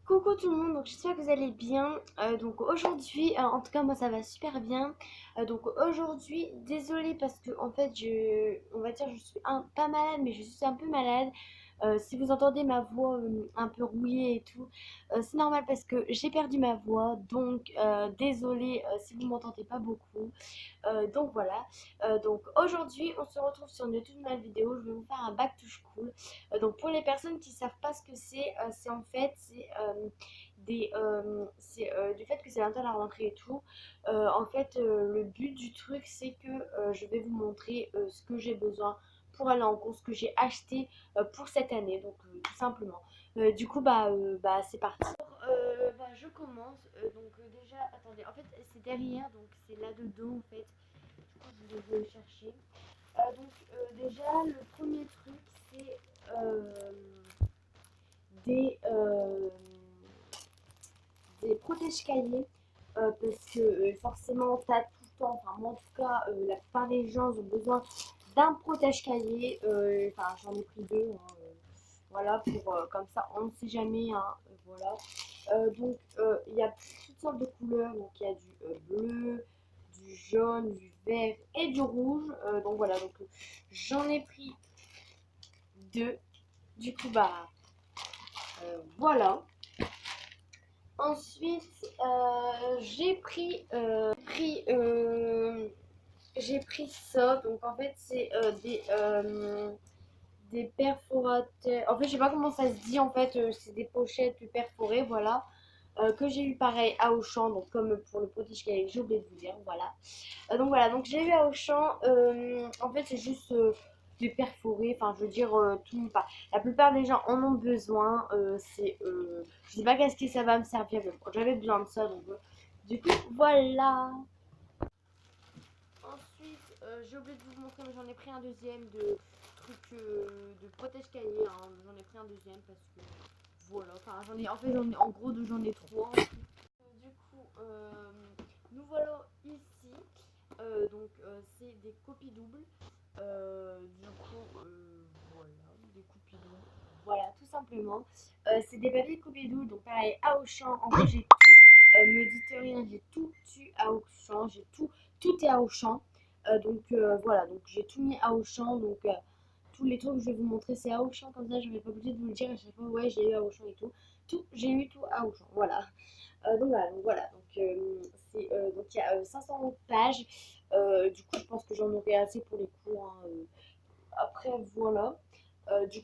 Coucou tout le monde, donc j'espère que vous allez bien. Donc aujourd'hui, en tout cas moi ça va super bien. Donc aujourd'hui, désolée parce que en fait on va dire je suis pas malade mais je suis un peu malade. Si vous entendez ma voix un peu rouillée et tout, c'est normal parce que j'ai perdu ma voix. Donc désolée si vous m'entendez pas beaucoup. Donc voilà. Donc aujourd'hui, on se retrouve sur une toute nouvelle vidéo. Je vais vous faire un back to school. Donc pour les personnes qui savent pas ce que c'est en fait du fait que c'est bientôt la rentrée et tout. En fait, le but du truc, c'est que je vais vous montrer ce que j'ai besoin pour aller en cours, ce que j'ai acheté pour cette année. Donc tout simplement. Du coup, c'est parti. Je commence. Déjà, attendez, en fait, c'est derrière, donc c'est là-dedans, en fait. Je vais le chercher. Déjà, le premier truc, c'est des, euh, des protège-cahiers. Parce que forcément, tu as tout le temps, enfin, moi en tout cas, la plupart des gens ont besoin d'un protège-cahier. Enfin, j'en ai pris deux. Hein, voilà, pour comme ça, on ne sait jamais. Hein, voilà. Il y a toutes sortes de couleurs. Donc, il y a du bleu, du jaune, du vert et du rouge. Donc, voilà. Donc, j'en ai pris deux. Du coup, voilà. Ensuite, j'ai pris ça. Donc, en fait, c'est des perforateurs. En fait, je sais pas comment ça se dit. En fait, c'est des pochettes perforées. Voilà. Que j'ai eu pareil à Auchan, donc comme pour le potiche que j'ai oublié de vous dire, voilà. Donc j'ai eu à Auchan, en fait c'est juste des perforés, enfin je veux dire pas. La plupart des gens en ont besoin, je sais pas qu'est-ce que ça va me servir, mais bon, j'avais besoin de ça, donc du coup voilà. Ensuite, j'ai oublié de vous montrer, mais j'en ai pris un deuxième de truc de protège-cahier, hein. J'en ai pris un deuxième parce que voilà, enfin en gros j'en ai trois. Du coup, nous voilà ici. C'est des copies doubles. Voilà, des copies doubles. Voilà, tout simplement. C'est des papiers copies doubles, donc pareil, à Auchan. En gros, j'ai tout, me dites rien, j'ai tout eu à Auchan. Tout est à Auchan. Voilà, donc j'ai tout mis à Auchan. Tous les trucs que je vais vous montrer, c'est à Auchan. Comme ça, je vais pas obligé de vous le dire à chaque fois. Ouais, j'ai eu à Auchan et tout. J'ai eu tout à Auchan. Voilà. Voilà. Donc il y a 500 pages. Du coup, je pense que j'en aurai assez pour les cours. Hein. Après, voilà. Voilà.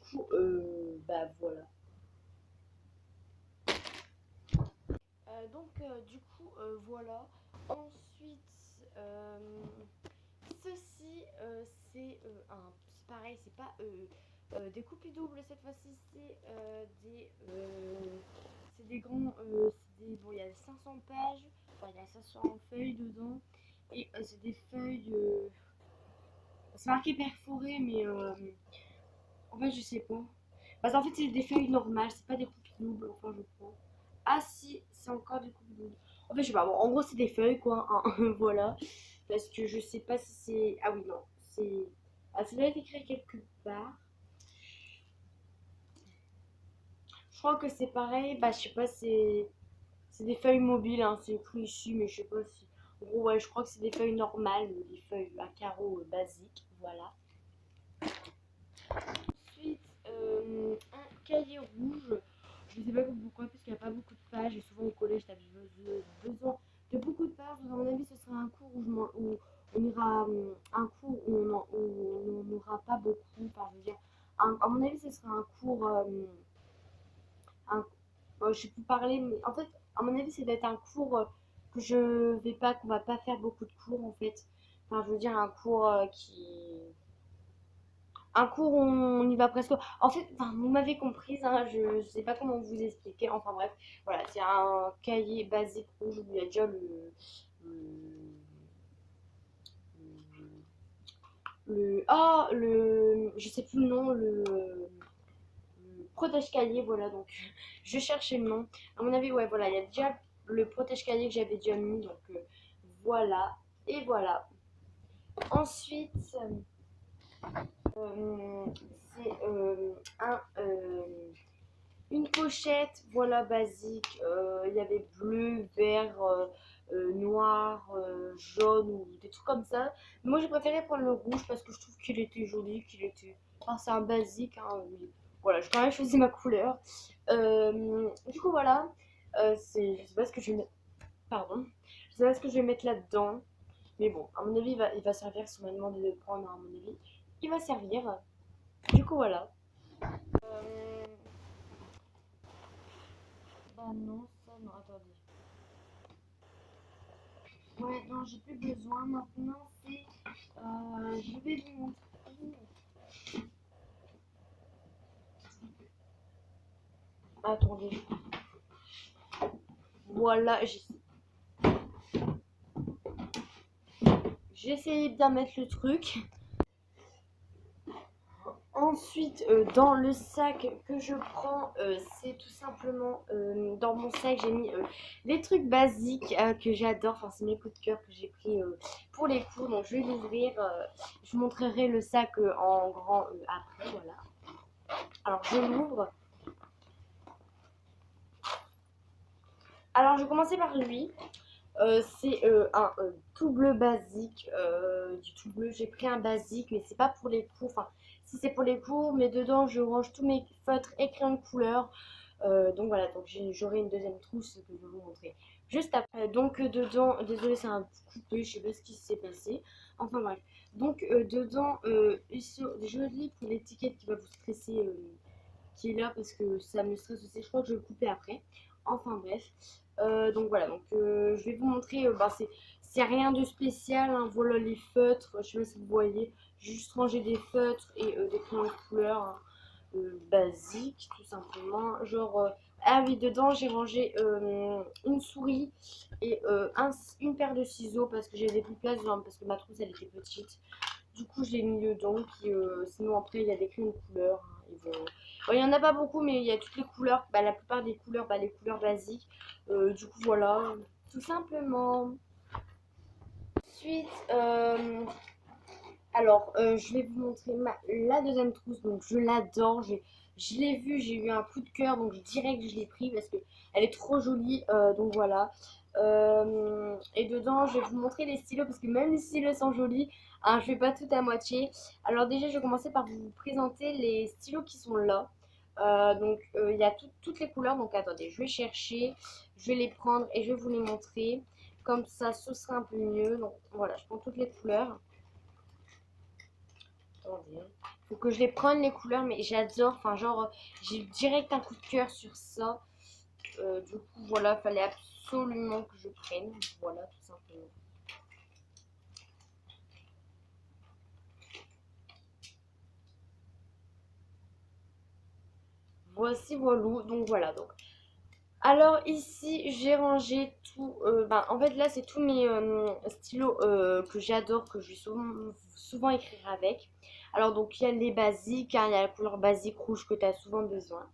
Voilà. Ensuite, euh, ceci, c'est pareil, c'est pas des coupes doubles cette fois-ci, c'est des grands, bon, il y a 500 pages, enfin, il y a 500 feuilles dedans, et c'est des feuilles, c'est marqué perforé, mais en fait, je sais pas. Parce qu'en fait, c'est des feuilles normales, c'est pas des coupes doubles, enfin, je crois. Ah si, c'est encore des coupes doubles. En fait, je sais pas, bon, en gros, c'est des feuilles, quoi, hein, voilà. Parce que je sais pas si c'est. Ah oui, non, c'est. Ah, ça doit être écrit quelque part. Je crois que c'est pareil, je sais pas, c'est des feuilles mobiles, hein, c'est écrit ici, mais je sais pas si. En gros, ouais, je crois que c'est des feuilles normales, des feuilles à carreaux basiques, voilà. Ensuite, un cahier rouge. Je ne sais pas pourquoi, parce qu'il n'y a pas beaucoup de pages, et souvent au collège, tu as besoin de beaucoup de pages. Donc, à mon avis, ce sera un cours où on ira. Un cours où on n'aura pas beaucoup. Enfin, je veux dire, à mon avis, ce sera un cours. Je sais plus parler, mais en fait, à mon avis, ça doit être un cours qu'on va pas faire beaucoup de cours en fait. Enfin, je veux dire, un cours où on y va presque. En fait, enfin, vous m'avez comprise, hein, je ne sais pas comment vous expliquer. Enfin bref, voilà, c'est un cahier basique rouge où il y a déjà je sais plus le nom, le protège-cahier, voilà, donc je cherchais le nom. À mon avis, ouais, voilà, il y a déjà le protège-cahier que j'avais déjà mis, voilà, et voilà. Ensuite, c'est une pochette, voilà, basique. Il y avait bleu, vert, noir, jaune ou des trucs comme ça. Mais moi j'ai préféré prendre le rouge parce que je trouve qu'il était joli, qu'il était... Enfin, c'est un basique, hein, mais voilà, j'ai quand même choisi ma couleur. Du coup, voilà. Je sais pas ce que je vais mettre... Pardon. Je sais pas ce que je vais mettre là-dedans. Mais bon, à mon avis, il va servir si on m'a demandé de le prendre, à mon avis. Il va servir. Du coup, voilà. Euh, Bah non, ça non, attendez. Ouais, non, j'ai plus besoin. Maintenant, c'est... je vais vous montrer. Attendez. Voilà, j'ai essayé de bien mettre le truc. Ensuite, dans le sac que je prends, c'est tout simplement dans mon sac, j'ai mis les trucs basiques que j'adore. Enfin, c'est mes coups de cœur que j'ai pris pour les cours. Donc, je vais l'ouvrir. Je vous montrerai le sac en grand après. Voilà. Alors, je l'ouvre. Alors, je vais commencer par lui. C'est un tout bleu basique. Du tout bleu, j'ai pris un basique, mais c'est pas pour les cours. Enfin, si c'est pour les cours, mais dedans, je range tous mes feutres et crayons de couleur. Donc voilà, donc j'aurai une deuxième trousse que je vais vous montrer juste après. Donc dedans, désolé, c'est un peu coupé, je sais pas ce qui s'est passé. Enfin bref. Donc dedans, je lis pour l'étiquette qui va vous stresser, qui est là parce que ça me stresse aussi. Je crois que je vais le couper après. Enfin bref. Donc voilà, donc je vais vous montrer, bah, c'est rien de spécial, hein. Voilà les feutres, je sais pas si vous voyez, j'ai juste rangé des feutres et des crayons de couleur, hein, basiques tout simplement. Genre, ah oui, dedans j'ai rangé une souris et une paire de ciseaux parce que j'avais plus de place, hein, parce que ma trousse elle était petite. Du coup, je l'ai mis dedans. Puis, sinon, après, il y a des crayons de couleur, hein. Bon, il n'y en a pas beaucoup, mais il y a toutes les couleurs. Bah, la plupart des couleurs, bah, les couleurs basiques. Du coup, voilà, tout simplement. Ensuite, alors, je vais vous montrer la deuxième trousse. Donc, je l'adore. Je l'ai vue, j'ai eu un coup de cœur. Donc, je dirais que je l'ai pris parce qu'elle est trop jolie. Donc, voilà. Et dedans, je vais vous montrer les stylos parce que même les stylos sont jolis, hein, je fais pas tout à moitié. Alors, déjà, je vais commencer par vous présenter les stylos qui sont là. Donc, il y a toutes les couleurs. Donc, attendez, je vais chercher, je vais les prendre et je vais vous les montrer. Comme ça, ce sera un peu mieux. Donc, voilà, je prends toutes les couleurs. Attendez. Faut que je les prenne les couleurs, mais j'adore. Enfin, genre, j'ai direct un coup de cœur sur ça. Du coup, voilà, fallait absolument que je prenne. Voilà, tout simplement. Voici, voilà. Donc, voilà. Donc, alors, ici, j'ai rangé tout. Ben, en fait, là, c'est tous mes stylos que j'adore, que je vais souvent écrire avec. Alors, donc, il y a les basiques, hein, il y a la couleur basique rouge que tu as souvent besoin.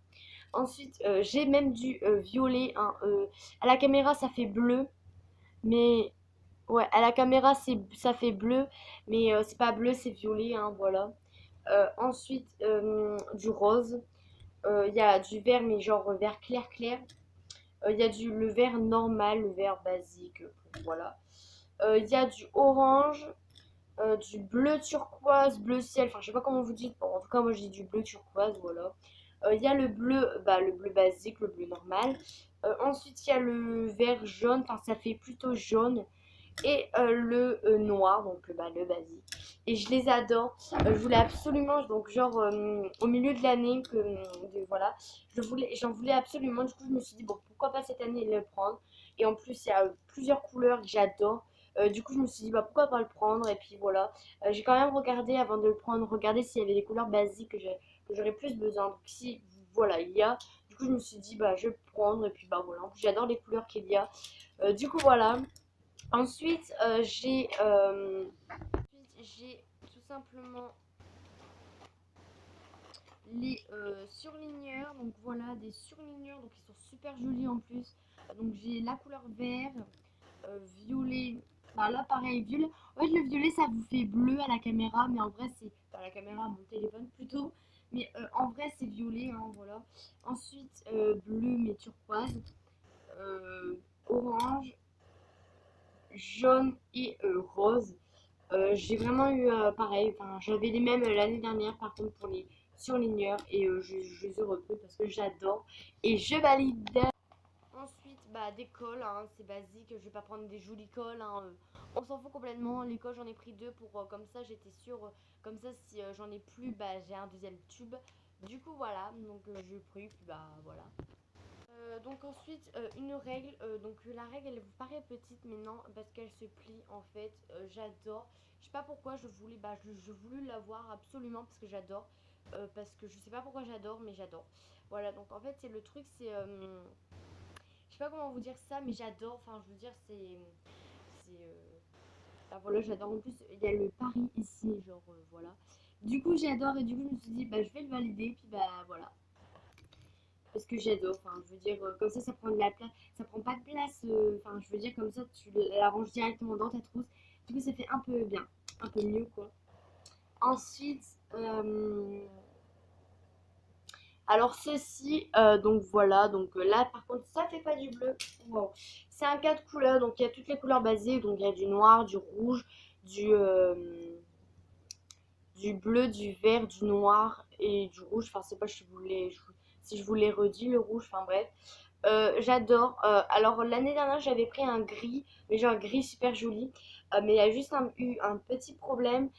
Ensuite, j'ai même du violet, hein, à la caméra, ça fait bleu. Mais ouais, à la caméra, ça fait bleu. Mais c'est pas bleu, c'est violet, hein, voilà. Ensuite, du rose. Il y a du vert, mais genre vert clair clair. Il y a le vert normal, le vert basique. Voilà. Il y a du orange, du bleu turquoise, bleu ciel. Enfin, je sais pas comment vous dites. Bon, en tout cas, moi, je dis du bleu turquoise, voilà. Il y a le bleu, bah, le bleu basique, le bleu normal. Ensuite, il y a le vert jaune. Enfin, ça fait plutôt jaune. Et le noir, donc bah, le basique. Et je les adore. Je voulais absolument, donc genre au milieu de l'année, voilà, j'en voulais absolument. Du coup, je me suis dit, bon, pourquoi pas cette année le prendre. Et en plus, il y a plusieurs couleurs que j'adore. Du coup, je me suis dit, bah, pourquoi pas le prendre. Et puis voilà, j'ai quand même regardé avant de le prendre, regarder s'il y avait des couleurs basiques que j'aurais plus besoin. Donc si, voilà, il y a. Du coup, je me suis dit, bah, je vais le prendre. Et puis, bah, voilà, en plus, j'adore les couleurs qu'il y a. Du coup, voilà. Ensuite, j'ai tout simplement les surligneurs. Donc voilà, des surligneurs. Donc ils sont super jolis en plus. Donc j'ai la couleur vert, violet. Enfin là, pareil, violet. En fait, le violet, ça vous fait bleu à la caméra. Mais en vrai, c'est. Enfin, à la caméra, à mon téléphone plutôt. Mais en vrai, c'est violet, hein, voilà. Ensuite, bleu, mais turquoise. euh, Orange, jaune et rose. J'ai vraiment eu pareil, enfin, j'avais les mêmes l'année dernière par contre pour les surligneurs et je les ai repris parce que j'adore et je valide. Ensuite, bah, des cols, hein, c'est basique, je vais pas prendre des jolis cols, hein, on s'en fout complètement. Les cols, j'en ai pris deux pour comme ça, j'étais sûre, comme ça, si j'en ai plus, bah, j'ai un deuxième tube. Du coup, voilà, donc j'ai pris, puis bah voilà. Donc ensuite une règle, donc la règle elle vous paraît petite mais non parce qu'elle se plie en fait, j'adore, je sais pas pourquoi je voulais, bah je voulais l'avoir absolument parce que j'adore, parce que je sais pas pourquoi j'adore mais j'adore, voilà donc en fait c'est le truc c'est, je sais pas comment vous dire ça mais j'adore, enfin je veux dire bah, voilà j'adore, en plus il y a le Paris ici genre voilà, du coup j'adore et du coup je me suis dit bah je vais le valider puis bah voilà parce que j'adore. Enfin, je veux dire, comme ça prend de la place, ça prend pas de place. Enfin, je veux dire, comme ça, tu la ranges directement dans ta trousse. Du coup, ça fait un peu bien, un peu mieux, quoi. Ensuite, alors ceci, donc voilà, donc là, par contre, ça fait pas du bleu. Wow. C'est un 4 couleurs, donc il y a toutes les couleurs basiques. Donc il y a du noir, du rouge, du, euh, du bleu, du vert, du noir et du rouge. Enfin, c'est pas si je vous l'ai redit, le rouge, enfin bref. J'adore. Alors l'année dernière j'avais pris un gris, mais genre un gris super joli. Mais il y a juste eu un petit problème,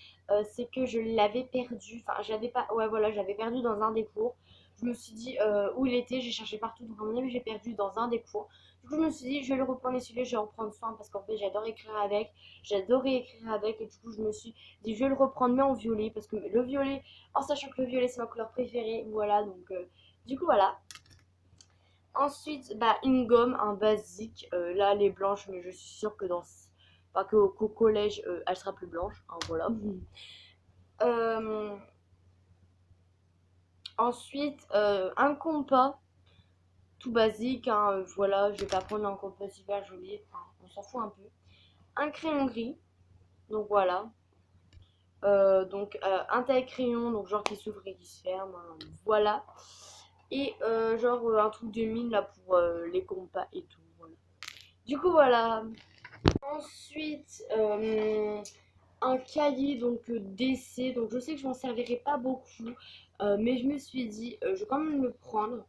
c'est que je l'avais perdu. Enfin j'avais pas. Ouais voilà, j'avais perdu dans un des cours. Je me suis dit où il était, j'ai cherché partout, donc à mon avis j'ai perdu dans un des cours. Du coup je me suis dit je vais le reprendre celui-là, je vais en prendre soin parce qu'en fait j'adore écrire avec. J'adorais écrire avec et du coup je me suis dit je vais le reprendre mais en violet parce que le violet, en sachant que le violet c'est ma couleur préférée, voilà donc du coup voilà. Ensuite, bah, une gomme, un basique. Là, elle est blanche, mais je suis sûre que pas qu'au collège, elle sera plus blanche, hein, voilà. Euh, Ensuite, un compas, tout basique, hein, voilà. Je vais pas prendre un compas super joli, enfin, on s'en fout un peu. Un crayon gris, donc voilà. Donc un taille-crayon, donc genre qui s'ouvre et qui se ferme, hein, voilà. Et genre un truc de mine là pour les compas et tout, voilà. Du coup, voilà. Ensuite, un cahier donc d'essai. Donc je sais que je m'en servirai pas beaucoup, mais je me suis dit, je vais quand même le prendre.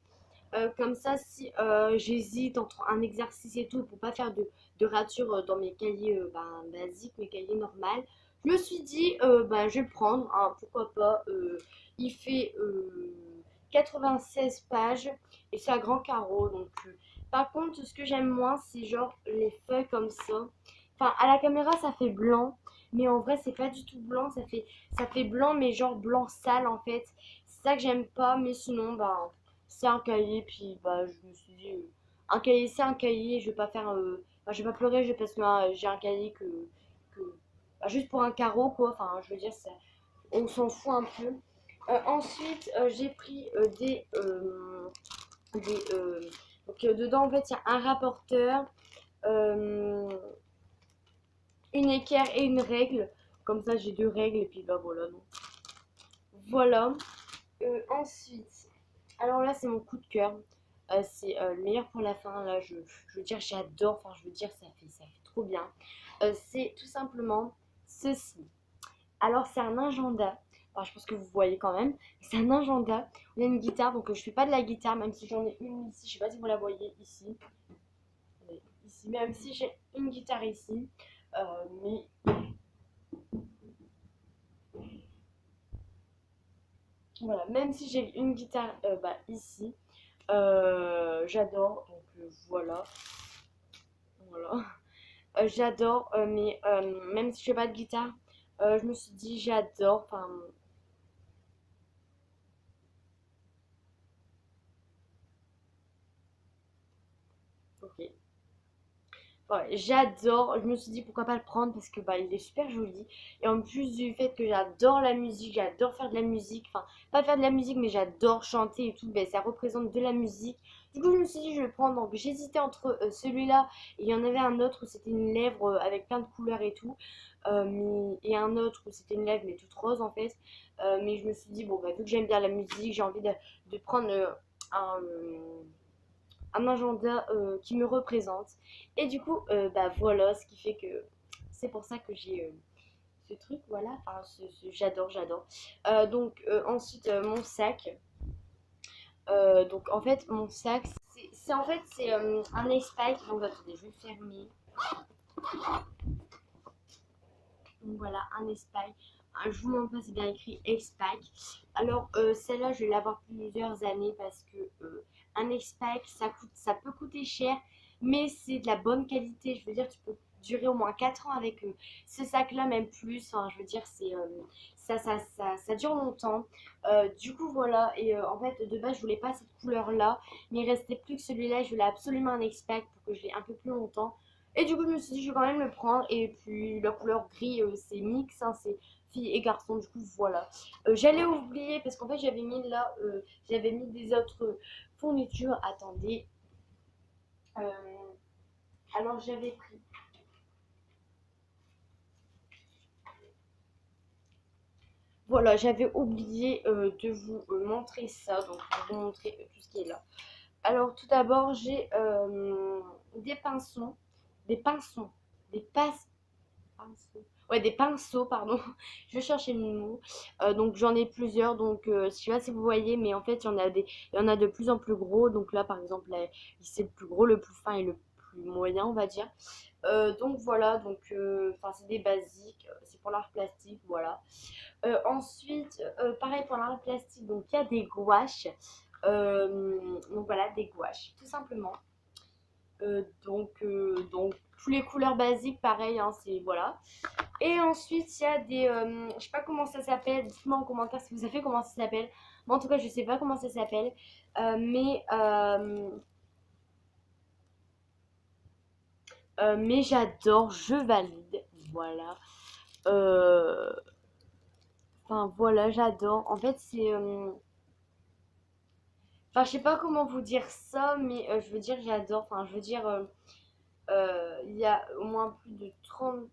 Comme ça, si j'hésite entre un exercice et tout, pour pas faire de rature dans mes cahiers basiques, mes cahiers normaux, je me suis dit, bah, je vais le prendre, hein, pourquoi pas. Il fait 96 pages et c'est à grand carreau. Donc, par contre, ce que j'aime moins, c'est genre les feuilles comme ça. Enfin, à la caméra, ça fait blanc, mais en vrai, c'est pas du tout blanc. Ça fait blanc, mais genre blanc sale en fait. C'est ça que j'aime pas, mais sinon, bah c'est un cahier, puis bah, je me suis dit, un cahier, c'est un cahier, je vais pas faire, enfin, je vais pas pleurer, parce que j'ai un cahier que bah, juste pour un carreau, quoi, enfin, je veux dire, on s'en fout un peu. Ensuite, j'ai pris donc dedans, en fait, il y a un rapporteur, euh, une équerre et une règle, comme ça, j'ai deux règles, et puis bah voilà, non. Voilà. Ensuite, alors là, c'est mon coup de cœur. C'est le meilleur pour la fin. Là, je veux dire, j'adore. Enfin, je veux dire, ça fait trop bien. C'est tout simplement ceci. Alors, c'est un agenda. Enfin, je pense que vous voyez quand même. C'est un agenda. On a une guitare. Donc, je fais pas de la guitare, même si j'en ai une ici. Je sais pas si vous la voyez ici. Ici, même si j'ai une guitare ici. Mais voilà, même si j'ai une guitare ici. J'adore, donc voilà. Voilà. J'adore, mais même si je fais pas de guitare, je me suis dit j'adore. Enfin, ok. Ouais, j'adore, je me suis dit pourquoi pas le prendre parce que bah il est super joli et en plus du fait que j'adore la musique, j'adore faire de la musique, enfin pas faire de la musique mais j'adore chanter et tout, ben ça représente de la musique. Du coup je me suis dit je vais le prendre, donc j'hésitais entre celui-là et il y en avait un autre où c'était une lèvre avec plein de couleurs et tout. Et un autre où c'était une lèvre mais toute rose en fait. Mais je me suis dit bon bah vu que j'aime bien la musique j'ai envie de prendre un un agenda qui me représente. Et du coup, bah voilà, ce qui fait que c'est pour ça que j'ai ce truc, voilà. Enfin, j'adore, j'adore. Ensuite, mon sac. Donc en fait, mon sac, c'est en fait c'est un X-Pack. Donc attendez, je vais le fermer. Donc voilà, un X-Pack. Je vous montre pas, c'est bien écrit X-Pack. Alors celle-là, je vais l'avoir plusieurs années parce que un X-Pack, ça peut coûter cher, mais c'est de la bonne qualité. Je veux dire, tu peux durer au moins 4 ans avec ce sac-là, même plus. Enfin, je veux dire, ça dure longtemps. Du coup, voilà. Et en fait, de base, je voulais pas cette couleur-là, mais il restait plus que celui-là. Je voulais absolument un X-Pack pour que je l'ai un peu plus longtemps. Et du coup, je me suis dit, je vais quand même le prendre. Et puis, la couleur gris, c'est mix, hein, c'est fille et garçon. Du coup, voilà. J'allais oublier parce qu'en fait, j'avais mis là, j'avais mis des autres fournitures. Attendez. Euh, alors, j'avais pris. Voilà, j'avais oublié de vous montrer ça. Donc, je vais vous montrer tout ce qui est là. Alors, tout d'abord, j'ai des pinceaux. Des pinceaux. Des pinces. Pinceaux. Ouais, des pinceaux, pardon. Je vais chercher le mot. Donc j'en ai plusieurs. Donc je sais pas si vous voyez, mais en fait il y en a de plus en plus gros. Donc là, par exemple, là, c'est le plus gros, le plus fin et le plus moyen, on va dire. Donc voilà. Donc enfin c'est des basiques. C'est pour l'art plastique, voilà. Ensuite, pareil pour l'art plastique. Donc il y a des gouaches. Donc voilà, des gouaches, tout simplement. Donc tous les couleurs basiques, pareil, hein, c'est voilà. Et ensuite, il y a des. Je sais pas comment ça s'appelle. Dites-moi en commentaire si vous savez comment ça s'appelle. Moi, en tout cas, je sais pas comment ça s'appelle. Mais, mais j'adore. Je valide. Voilà. Euh, Enfin, voilà, j'adore. En fait, c'est. Enfin, je sais pas comment vous dire ça, mais je veux dire, j'adore. Enfin, je veux dire, il y a au moins plus de 30.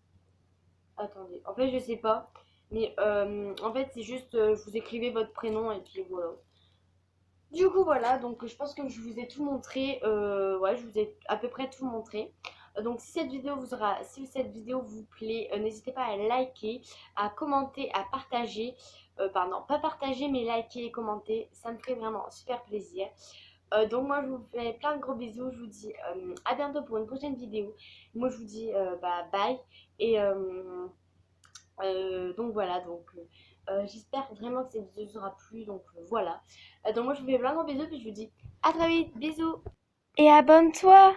Attendez. En fait, je sais pas. Mais en fait, c'est juste, vous écrivez votre prénom et puis voilà. Du coup, voilà, donc je pense que je vous ai tout montré. Ouais, je vous ai à peu près tout montré. Donc, si cette vidéo vous plaît, n'hésitez pas à liker, à commenter, à partager. Pardon, pas partager, mais liker et commenter. Ça me ferait vraiment super plaisir. Donc, moi, je vous fais plein de gros bisous. Je vous dis à bientôt pour une prochaine vidéo. Moi, je vous dis bah, bye. Et donc voilà, j'espère vraiment que cette vidéo vous aura plu. Donc voilà. Donc moi je vous fais plein de gros bisous puis je vous dis à très vite, bisous et abonne-toi.